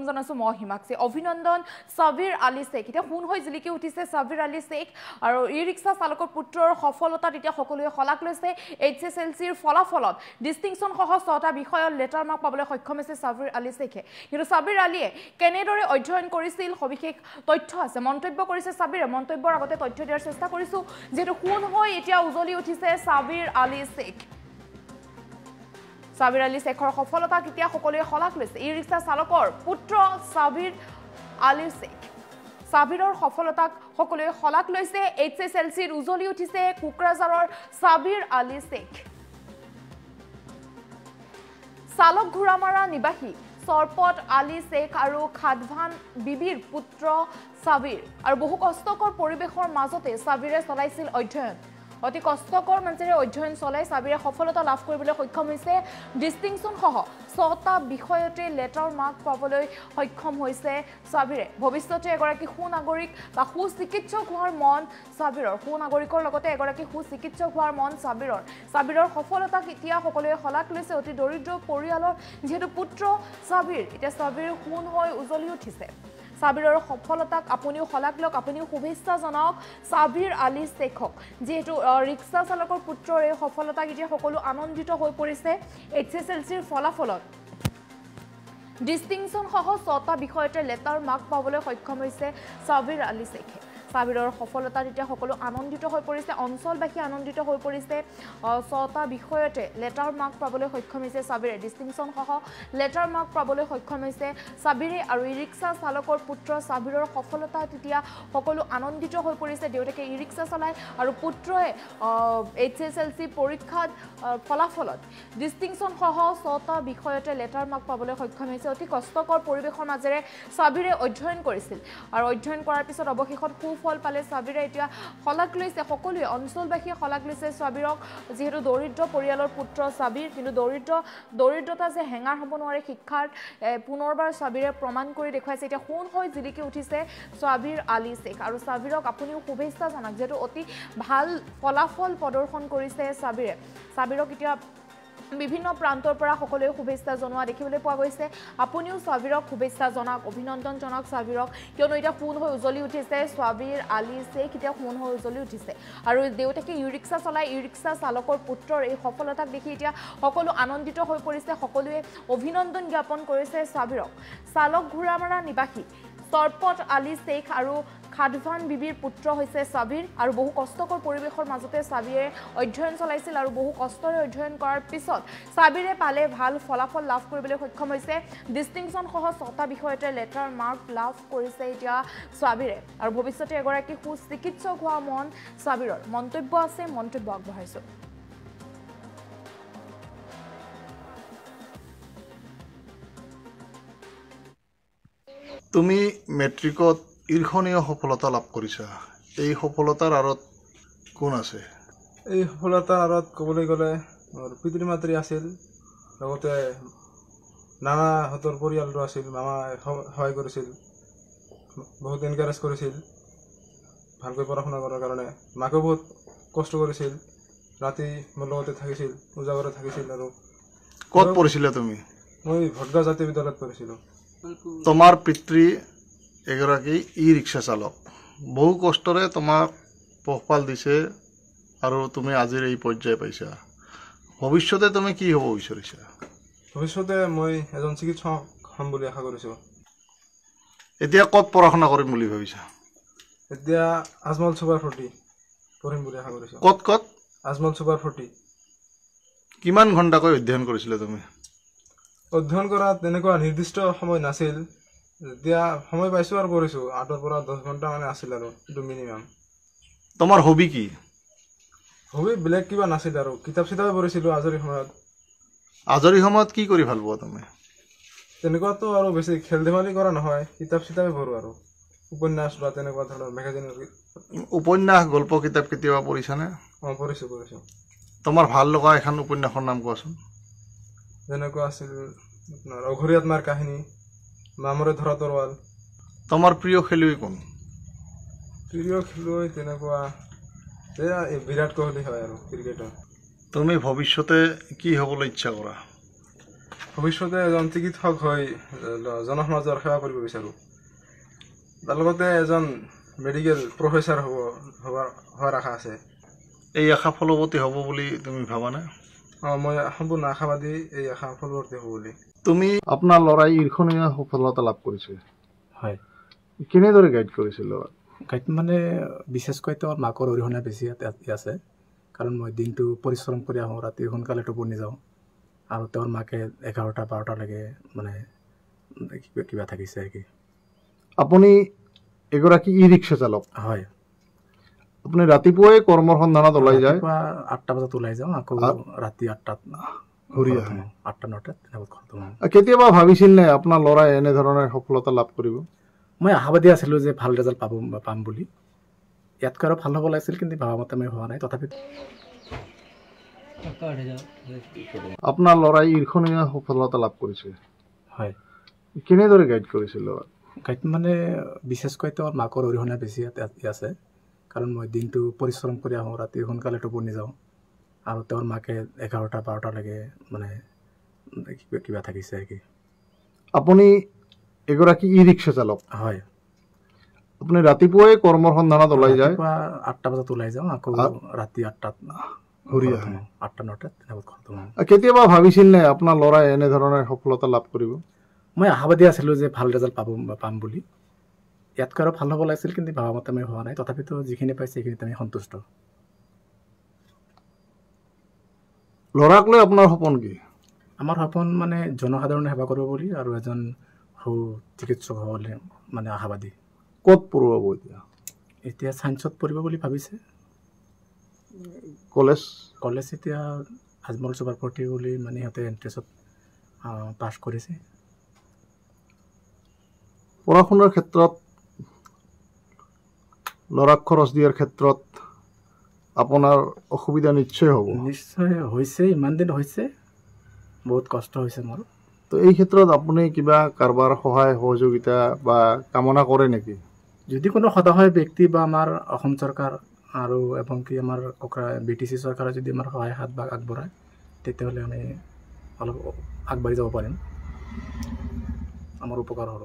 জনাইছো মই হিমাক্ষী অভিনন্দন সাবিৰ আলী শেখ এটা ফোন হৈ জিলিকি উঠিছে সাবিৰ আলী শেখ আৰু ই ৰিক্সা চালকৰ পুত্ৰৰ সফলতা তেতিয়া সকলোৱে হলাক লৈছে এইচএসএলসিৰ ফলাফলত ডিস্টিংশন সহ 6টা বিষয়ৰ লেটাৰ মাৰ্ক পাবলৈ সক্ষম হৈছে সাবিৰ আলী শেখে কিন্তু সাবিৰ আলীয়ে কেনেদৰে অধ্যয়ন কৰিছিল সবিশেষ তথ্য আছে মন্তব্য কৰিছে সাবিৰে মন্তব্যৰ আগতে তথ্য দিয়াৰ চেষ্টা কৰিছো যেটো ফোন হৈ এতিয়া উজলি উঠিছে সাবিৰ আলী শেখ সাবিৰ আলী শেখৰ সফলতা কেতিয়া সকলোৱে হলাক লৈছে ই ৰিক্সা চালকৰ পুত্ৰ সাবিৰ আলী শেখ সাবিৰৰ সফলতাক সকলোৱে হলাক লৈছে এইচএসএলসিৰ উজলি উঠিছে কুকৰাঝাৰৰ সাবিৰ আলী শেখ চালক ঘোৰামাৰা নিবাসী সৰপট আলী শেখ আৰু খাদভান বিবিৰ পুত্ৰ সাবিৰ আৰু বহু কষ্টকৰ পৰিবেশৰ মাজতে সাবিৰে চলাইছিল অধ্যয়ন অতি কষ্টকৰ মাজেৰে অধ্যয়ন চলাই সাবিৰে সফলতা লাভ কৰিবলৈ সক্ষম হৈছে ডিস্টিংশন সহ 6টা বিষয়তে লেটাৰ মাৰ্ক পাবলৈ সক্ষম হৈছে সাবিৰে ভৱিষ্যতে এগৰাকী সুনাগৰিক বা সুচিকিৎসক হোৱাৰ মন সাবিৰৰ সুনাগৰিকৰ লগতে এগৰাকী সুচিকিৎসক হোৱাৰ মন সাবিৰৰ সফলতা কেতিয়া সকলোৱে হলাক লৈছে অতি দৰিদ্ৰ পৰিয়ালৰ যেহেতু পুত্ৰ সাবিৰ এতিয়া সাবিৰ সুন হৈ উজলি উঠিছে সাবিৰৰ সফলতাক আপুনিও হলাক লওক আপুনিও শুভেচ্ছা জনাওক সাবিৰ আলী শেখক যেহেতু ৰিক্সা চালকৰ পুত্ৰৰ এই সফলতা কেতিয়া সকলো আনন্দিত হৈ পৰিছে এইচএসএলসিৰ ফলাফলত ডিস্টিংশন সহ 6টা বিষয়তে লেটাৰ মাৰ্ক পাবলৈ সক্ষম হৈছে সাবিৰ আলী শেখে সাবিৰৰ সফলতা তেতিয়া সকলো আনন্দিত হৈ পৰিছে অঞ্চলবাসী আনন্দিত হৈ পৰিছে 6টা বিষয়তে লেটাৰ মাৰ্ক পাবলৈ সক্ষম হৈছে সাবিৰে ডিস্টিংশন সহ লেটাৰ মাৰ্ক পাবলৈ সক্ষম হৈছে সাবিৰে আৰু ই ৰিক্সা চালকৰ পুত্ৰ সাবিৰৰ সফলতা তেতিয়া সকলো আনন্দিত হৈ পৰিছে দেউতাকে ই ৰিক্সা চলায় আৰু পুত্ৰই এইচএসএলসি পৰীক্ষাত ফলাফলত ডিস্টিংশন সহ 6টা বিষয়তে লেটাৰ মাৰ্ক পাবলৈ সক্ষম হৈছে অতি কষ্টকৰ পৰিবেশৰ মাজেৰে সাবিৰে অধ্যয়ন কৰিছিল আৰু অধ্যয়ন কৰাৰ পিছত অৱশেষত ফল পালে সাবিৰে এতিয়া হলাক লৈছে সকলোৱে অঞ্চলবাসীয়ে হলাক লৈছে সাবিৰক যেহেতু দৰিদ্ৰ পৰিয়ালৰ পুত্ৰ সাবিৰ কিন্তু দৰিদ্ৰতা যে হেঙাৰ হ'ব নোৱাৰে শিক্ষাৰ পুনৰবাৰ সাবিৰে প্ৰমাণ কৰি দেখুৱাইছে এতিয়া সোণ হৈ জিলিকি উঠিছে সাবিৰ আলী শেখ আৰু সাবিৰক আপুনিও শুভেচ্ছা জনাওক যেহেতু অতি ভাল ফলাফল প্ৰদৰ্শন কৰিছে সাবিৰক এতিয়া বিভিন্ন প্ৰান্তৰ পৰা সকলোৱে শুভেচ্ছা জনোৱা দেখিবলৈ পোৱা গৈছে আপুনিও সাবিৰক শুভেচ্ছা জনাওক অভিনন্দন জনাওক সাবিৰক কিয়নো এতিয়া ফোন হৈ উজলি উঠিছে সাবিৰ আলী শেখ এতিয়া ফোন হৈ উজলি উঠিছে আৰু দেউতাকে ই ৰিক্সা চলাই ই ৰিক্সা চালকৰ পুত্ৰৰ এই সফলতাক দেখি এতিয়া সকলো আনন্দিত হৈ পৰিছে সকলোৱে অভিনন্দন জ্ঞাপন কৰিছে সাবিৰক চালক ঘোৰামাৰা নিবাসী সৰপট আলী শেখ আৰু খাদভান বিবিৰ পুত্ৰ হৈছে সাবিৰ আৰু বহু কষ্টকৰ পৰিবেশৰ মাজতে সাবিৰে অধ্যয়ন চলাইছিল আৰু বহু কষ্টৰে অধ্যয়ন কৰাৰ পিছত সাবিৰে পালে ভাল ফলাফল লাভ কৰিবলৈ সক্ষম হৈছে ডিস্টিংশন সহ 6টা বিষয়তে লেটাৰ মাৰ্ক লাভ কৰিছে এতিয়া সাবিৰে আৰু ভৱিষ্যতে এগৰাকী সুচিকিৎসক হোৱা মন সাবিৰৰ মন্তব্য আছে মন্তব্য আগবঢ়াইছো তুমি মেট্ৰিকত ঈৰ্ষণীয় সফলতা লাভ কৰিছা এই সফলতাৰ আঁৰত কোন আছে এই সফলতাৰ আঁৰত ক'বলৈ গ'লে মোৰ পিতৃ মাতৃ আছিল লগতে নানাহঁতৰ পৰিয়ালটো আছিল মামাই সহায় কৰিছিল বহুত এনকাৰেজ কৰিছিল ভালকৈ পঢ়া শুনা কৰাৰ কাৰণে মাকেও বহুত কষ্ট কৰিছিল ৰাতি মোৰ লগতে থাকিছিল উজাগৰে থাকিছিল আৰু ক'ত পঢ়িছিলা তুমি মই ভটগাঁও জাতীয় বিদ্যালয়ত পঢ়িছিলোঁ তোমাৰ পিতৃ এগৰাকী ই ৰিক্সা চালক বহু কষ্টৰে তোমাক পোহপাল দিছে আৰু তুমি আজিৰ এই পৰ্যায় পাইছা ভৱিষ্যতে তুমি কি হ'ব বিচাৰিছা ভৱিষ্যতে মই এজন চিকিৎসক হ'ম বুলি আশা কৰিছোঁ এতিয়া ক'ত পঢ়া শুনা কৰিম বুলি ভাবিছা এতিয়া আজমল সুপাৰ 40 পঢ়িম বুলি আশা কৰিছোঁ ক'ত আজমল সুপাৰ 40 কিমান ঘণ্টাকৈ অধ্যয়ন কৰিছিলা তুমি অধ্যয়ন কৰা তেনেকুৱা নিৰ্দিষ্ট সময় নাছিল এতিয়া সময় পাইছোঁ আৰু পঢ়িছোঁ 8ৰ পৰা 10 ঘণ্টা মানে আছিল আৰু এইটো মিনিমাম তোমাৰ হবি কি হবি বেলেগ কিবা নাছিল আৰু কিতাপ চিতাপে পঢ়িছিলোঁ আজৰি সময়ত কি কৰি ভাল পোৱা তুমি তেনেকুৱাতো আৰু বেছি খেল ধেমালি কৰা নহয় কিতাপ চিতাপে পঢ়োঁ আৰু উপন্যাস বা তেনেকুৱা ধৰণৰ মেগাজিনৰ উপন্যাস গল্প কিতাপ কেতিয়াবা পঢ়িছানে পঢ়িছোঁ তোমাৰ ভাল লগা এখন উপন্যাসৰ নাম কোৱাচোন যেনেকুৱা আছিল আপোনাৰ অঘৰী আত্মাৰ কাহিনী মামৰে ধৰা তৰোৱাল তোমাৰ প্ৰিয় খেলুৱৈ কোন তেনেকুৱা বিৰাট কোহলি হয় আৰু ক্ৰিকেটৰ তুমি ভৱিষ্যতে কি হ'বলৈ ইচ্ছা কৰা ভৱিষ্যতে এজন চিকিৎসক হৈ জনসমাজৰ সেৱা কৰিব বিচাৰোঁ। তাৰ লগতে এজন মেডিকেল প্ৰফেচাৰ হোৱাৰ আশা আছে। এই আশা ফলৱতী হ'ব বুলি তুমি ভাবানে? মই সম্পূৰ্ণ আশাবাদী এই আশা ফলৱতী হ'ব বুলি। তুমি আপোনাৰ ল'ৰাই ঈৰ্ষণীয় সফলতা লাভ কৰিছে, হয়। কেনেদৰে গাইড কৰিছিল? গাইড মানে বিশেষকৈ তেওঁৰ মাকৰ অৰিহণা বেছি আছে, কাৰণ মই দিনটো পৰিশ্ৰম কৰি আহোঁ, ৰাতি সোনকালে টোপনি যাওঁ, আৰু তেওঁৰ মাকে 11টা-12টালৈকে মানে কিবা থাকিছে আৰু কি। আপুনি এগৰাকী ই ৰিক্সা চালক, হয়। আপুনি ৰাতিপুৱাই কৰ্মৰ সন্ধানত ওলাই যায়? ৰাতিপুৱা 8টা বজাত ওলাই যাওঁ, আকৌ ৰাতি 8টাত ঘূৰি আহে। 8টা-9টাত তেনেকৈ ঘৰত সোমাওঁ। কেতিয়াবা ভাবিছিল নে আপোনাৰ ল'ৰাই এনেধৰণৰ সফলতা লাভ কৰিব? মই আশাবাদী আছিলোঁ যে ভাল ৰিজাল্ট পাম বুলি। ইয়াতকৈ আৰু ভাল হ'ব লাগিছিল, কিন্তু ভাবা মতে মই হোৱা নাই। তথাপি আপোনাৰ ল'ৰাই ঈৰ্ষণীয় সফলতা লাভ কৰিছে, হয়। কেনেদৰে গাইড কৰিছিল? গাইড মানে বিশেষকৈ তেওঁৰ মাকৰ অৰিহণা বেছি আছে, কাৰণ মই দিনটো পৰিশ্ৰম কৰি আহোঁ, ৰাতি সোনকালে টোপনি যাওঁ, আৰু তেওঁৰ মাকে 11টা-12টালৈকে মানে কিবা থাকিছে আৰু কি। আপুনি এগৰাকী ই ৰিক্সা চালক, হয়। আপুনি ৰাতিপুৱাই কৰ্মৰ সন্ধানত ওলাই যায়? ৰাতিপুৱা 8টা বজাত ওলাই যাওঁ, আকৌ ৰাতি 8টাত ঘূৰি আহে। 8টা-9টাত তেনেকৈ ঘৰত সোমাওঁ। কেতিয়াবা ভাবিছিল নে আপোনাৰ ল'ৰাই এনেধৰণৰ সফলতা লাভ কৰিব? মই আশাবাদী আছিলোঁ যে ভাল ৰিজাল্ট পাম বুলি। ইয়াতকৈ আৰু ভাল হ'ব লাগিছিল, কিন্তু ভাবা মতে মই হোৱা নাই। তথাপিতো যিখিনি পাইছে সেইখিনিত আমি সন্তুষ্ট। ল'ৰাক লৈ আপোনাৰ সপোন কি? আমাৰ সপোন মানে জনসাধাৰণে সেৱা কৰিব বুলি, আৰু এজন সু চিকিৎসক হ'বলৈ মানে আশাবাদী। ক'ত পঢ়ুৱাব এতিয়া? এতিয়া ছায়েন্সত পঢ়িব বুলি ভাবিছে। কলেজ এতিয়া আজমল চুপাৰফৰ্টি বুলি মানে সিহঁতে এণ্ট্ৰেঞ্চত পাছ কৰিছে। পঢ়া শুনাৰ ক্ষেত্ৰত, ল'ৰাক খৰচ দিয়াৰ ক্ষেত্ৰত আপোনাৰ অসুবিধা নিশ্চয় হ'ব। নিশ্চয় হৈছে, ইমান দিন হৈছে, বহুত কষ্ট হৈছে মোৰ। তো এই ক্ষেত্ৰত আপুনি কিবা কাৰোবাৰ সহায় সহযোগিতা বা কামনা কৰে নেকি? যদি কোনো সদয় ব্যক্তি বা আমাৰ অসম চৰকাৰ আৰু এবং কি আমাৰ BTC চৰকাৰে যদি আমাৰ সহায় হাত আগবঢ়ায়, তেতিয়াহ'লে আমি অলপ আগবাঢ়ি যাব পাৰিম, আমাৰ উপকাৰ হ'ব।